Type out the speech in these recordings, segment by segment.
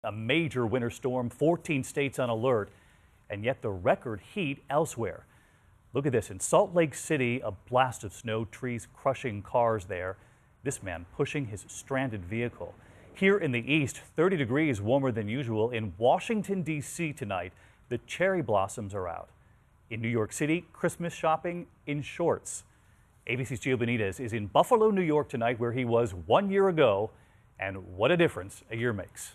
A major winter storm, 14 states on alert, and yet the record heat elsewhere. Look at this. In Salt Lake City, a blast of snow, trees crushing cars there. This man pushing his stranded vehicle. Here in the east, 30 degrees warmer than usual. In Washington, D.C. tonight, the cherry blossoms are out. In New York City, Christmas shopping in shorts. ABC's Gio Benitez is in Buffalo, New York tonight, where he was 1 year ago. And what a difference a year makes.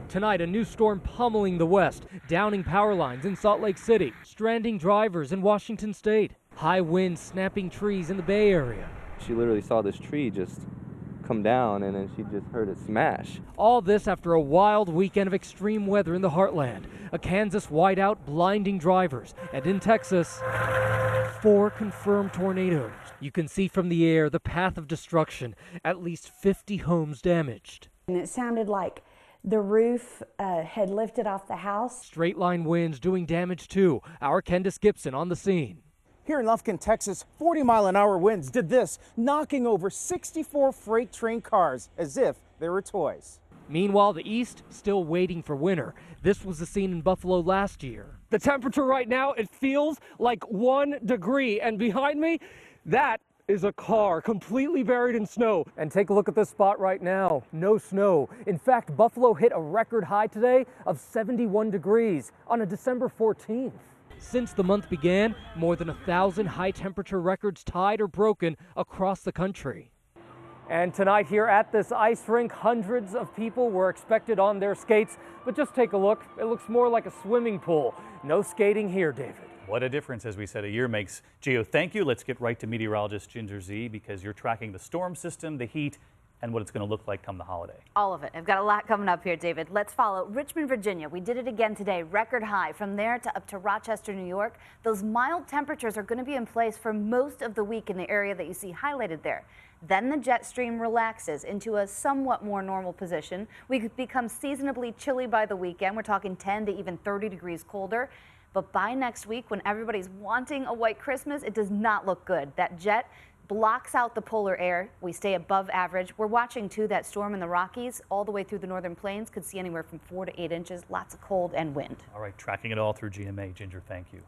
Tonight, a new storm pummeling the west, downing power lines in Salt Lake City, stranding drivers in Washington state, high winds snapping trees in the Bay Area. She literally saw this tree just come down and then she just heard it smash. All this after a wild weekend of extreme weather in the Heartland. A Kansas whiteout blinding drivers. And in Texas, 4 confirmed tornadoes. You can see from the air the path of destruction. At least 50 homes damaged. And it sounded like the roof had lifted off the house. Straight line winds doing damage too. Our Candace Gibson on the scene. Here in Lufkin, Texas, 40-mile-an-hour winds did this, knocking over 64 freight train cars as if they were toys. Meanwhile, the east still waiting for winter. This was the scene in Buffalo last year. The temperature right now, it feels like 1 degree. And behind me, that is a car completely buried in snow. And take a look at this spot right now. No snow. In fact, Buffalo hit a record high today of 71 degrees on a December 14th. Since the month began, more than 1,000 high temperature records tied or broken across the country. And tonight here at this ice rink, hundreds of people were expected on their skates. But just take a look. It looks more like a swimming pool. No skating here, David. What a difference, as we said, a year makes. Gio, thank you. Let's get right to meteorologist Ginger Z, because you're tracking the storm system, the heat, and what it's going to look like come the holiday. All of it. I've got a lot coming up here, David. Let's follow Richmond, Virginia. We did it again today, record high. From there to up to Rochester, New York. Those mild temperatures are going to be in place for most of the week in the area that you see highlighted there. Then the jet stream relaxes into a somewhat more normal position. We could become seasonably chilly by the weekend. We're talking 10 to even 30 degrees colder. But by next week, when everybody's wanting a white Christmas, it does not look good. That jet blocks out the polar air. We stay above average. We're watching, too, that storm in the Rockies all the way through the northern plains. Could see anywhere from 4 to 8 inches. Lots of cold and wind. All right, tracking it all through GMA. Ginger, thank you.